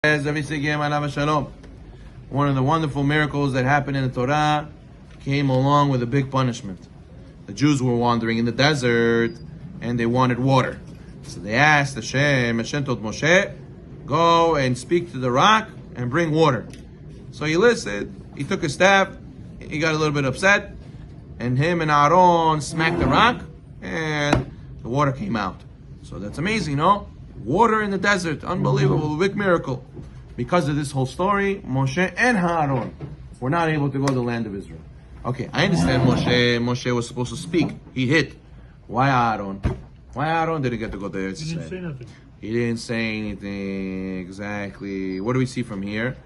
One of the wonderful miracles that happened in the Torah came along with a big punishment. The Jews were wandering in the desert and they wanted water. So they asked Hashem. Hashem told Moshe, go and speak to the rock and bring water. So he listened, he took his staff, he got a little bit upset, and him and Aaron smacked the rock and the water came out. So that's amazing, no? Water in the desert, unbelievable, big miracle. Because of this whole story, Moshe and Aaron were not able to go to the land of Israel. Okay, I understand Moshe was supposed to speak. He hit. Why Aaron? Why Aaron didn't get to go to Eretz Yisrael? He didn't say nothing. He didn't say anything. Exactly. What do we see from here?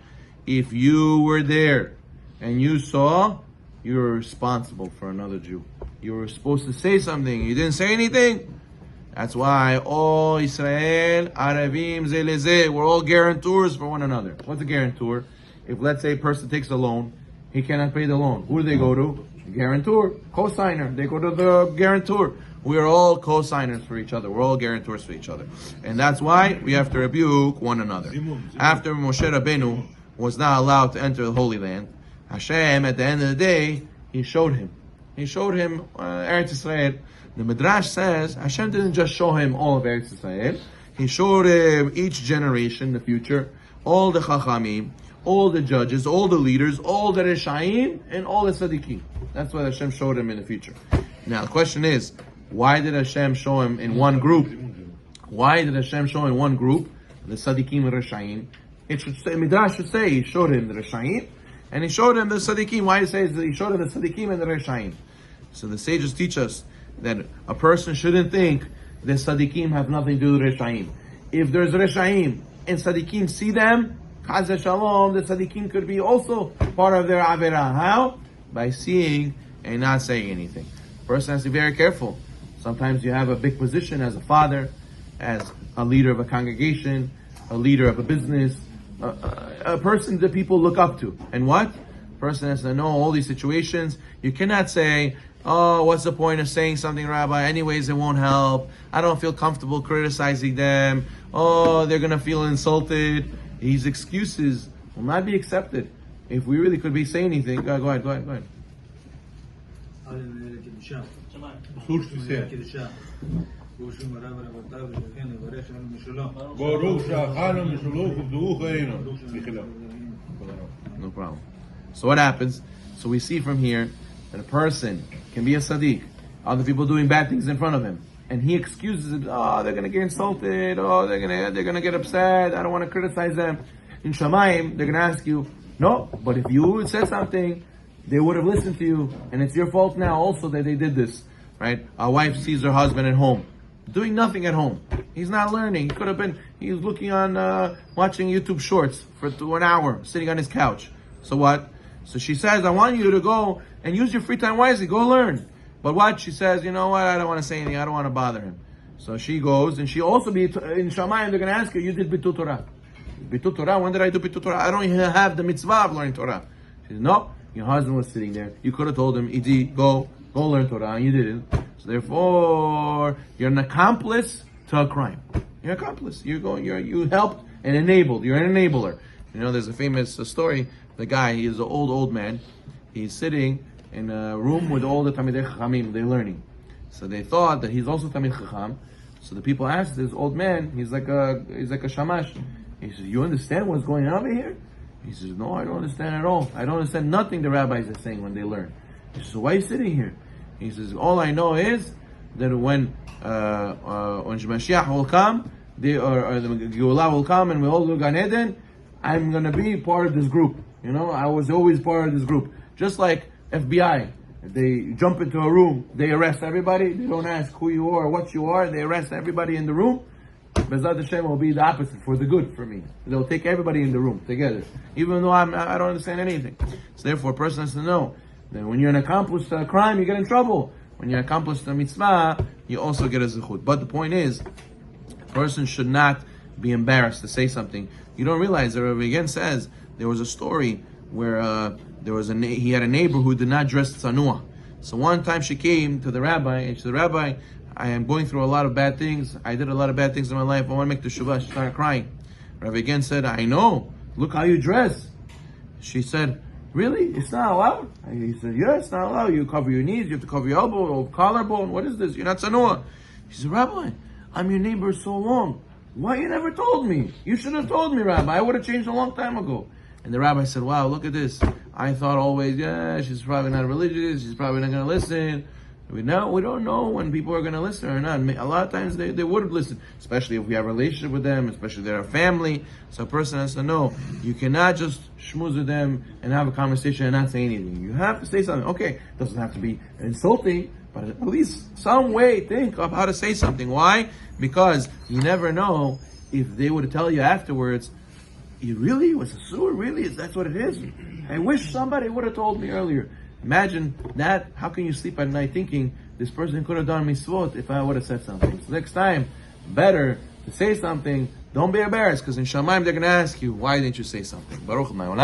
If you were there and you saw, you were responsible for another Jew. You were supposed to say something. You didn't say anything. That's why all Israel, Arabim, Zeleze, we're all guarantors for one another. What's a guarantor? If, let's say, a person takes a loan, he cannot pay the loan. Who do they go to? Guarantor, co-signer. They go to the guarantor. We are all co-signers for each other. We're all guarantors for each other. And that's why we have to rebuke one another. After Moshe Rabbeinu was not allowed to enter the Holy Land, Hashem, at the end of the day, He showed him. He showed him Eretz Yisrael. The Midrash says Hashem didn't just show him all of Eretz Yisrael. He showed him each generation, the future, all the Chachamim, all the judges, all the leaders, all the Reshaim, and all the Tzaddikim. That's what Hashem showed him in the future. Now the question is, why did Hashem show him in one group? Why did Hashem show in one group the Tzaddikim and Reshaim? It should say, Midrash should say He showed him the Reshaim, and He showed him the Tzaddikim. Why He says He showed him the Tzaddikim and the Reshaim? So the sages teach us that a person shouldn't think the Tzaddikim have nothing to do with Reshaim. If there's Reshaim and Tzaddikim see them, Chaz Shalom, the Tzaddikim could be also part of their Averah. How? By seeing and not saying anything. A person has to be very careful. Sometimes you have a big position as a father, as a leader of a congregation, a leader of a business, a person that people look up to. And what? A person has to know all these situations. You cannot say, oh, what's the point of saying something, Rabbi? Anyways, it won't help. I don't feel comfortable criticizing them. Oh, they're going to feel insulted. These excuses will not be accepted. If we really could be saying anything, go ahead. No problem. So what happens? So we see from here that a person can be a tzaddik, other people doing bad things in front of him, and he excuses it. Oh, they're gonna get insulted. Oh, they're gonna get upset. I don't want to criticize them. In Shamayim, they're gonna ask you, no, but if you had said something, they would have listened to you, and it's your fault now also that they did this, right? A wife sees her husband at home, doing nothing at home. He's not learning. He was looking on, watching YouTube shorts for 1 hour, sitting on his couch. So what? So she says, I want you to go and use your free time wisely. Go learn. But what? She says, you know what? I don't want to say anything. I don't want to bother him. So she goes, and she also in Shamayim, they're going to ask her, you did Bitul Torah. Bitul Torah? When did I do Bitul Torah? I don't even have the mitzvah of learning Torah. She says, no. Your husband was sitting there. You could have told him, Idi, go learn Torah, and you didn't. So therefore, you're an accomplice to a crime. You're an accomplice. You helped and enabled. You're an enabler. You know, there's a famous story. The guy, he is an old man. He's sitting in a room with all the Talmidei Chachamim. They're learning. So they thought that he's also Talmid Chacham. So the people asked this old man. He's like a shamash. He says, "You understand what's going on over here?" He says, "No, I don't understand at all. I don't understand nothing the rabbis are saying when they learn." He says, "So why are you sitting here?" He says, "All I know is that when Mashiach will come, or the Geulah will come, and we all go Gan Eden, I'm going to be part of this group. You know, I was always part of this group. Just like FBI. If they jump into a room, they arrest everybody. They don't ask who you are or what you are. They arrest everybody in the room. Bezat Hashem will be the opposite, for the good for me. They'll take everybody in the room together. Even though I don't understand anything. So therefore, a person has to know that when you're an accomplice to a crime, you get in trouble. When you're an accomplice to a mitzvah, you also get a zechut. But the point is, a person should not be embarrassed to say something. You don't realize that Yagen says there was a story where he had a neighbor who did not dress tzanua. So one time she came to the rabbi and she said, "Rabbi, I am going through a lot of bad things. I did a lot of bad things in my life. I want to make Teshuva." She started crying. Rabbi Yagen said, I know. Look how you dress. She said, really? It's not allowed? He said, yeah, it's not allowed. You cover your knees, you have to cover your elbow or collarbone. What is this? You're not tzanua. She said, Rabbi, I'm your neighbor so long. Why you never told me? You should have told me, Rabbi. I would have changed a long time ago. And the rabbi said, wow, look at this. I thought always, yeah, she's probably not religious. She's probably not going to listen. We don't know when people are going to listen or not. A lot of times they would listen, especially if we have a relationship with them, especially if they're a family. So a person has to know, you cannot just schmooze with them and have a conversation and not say anything. You have to say something. Okay, it doesn't have to be insulting, but at least some way think of how to say something. Why? Because you never know if they would tell you afterwards, you really was a sewer? Really? That's what it is? I wish somebody would have told me earlier. Imagine that. How can you sleep at night thinking this person could have done mitzvot if I would have said something? So next time, better to say something. Don't be embarrassed, because in Shamayim they're going to ask you, why didn't you say something? Baruch Adonai.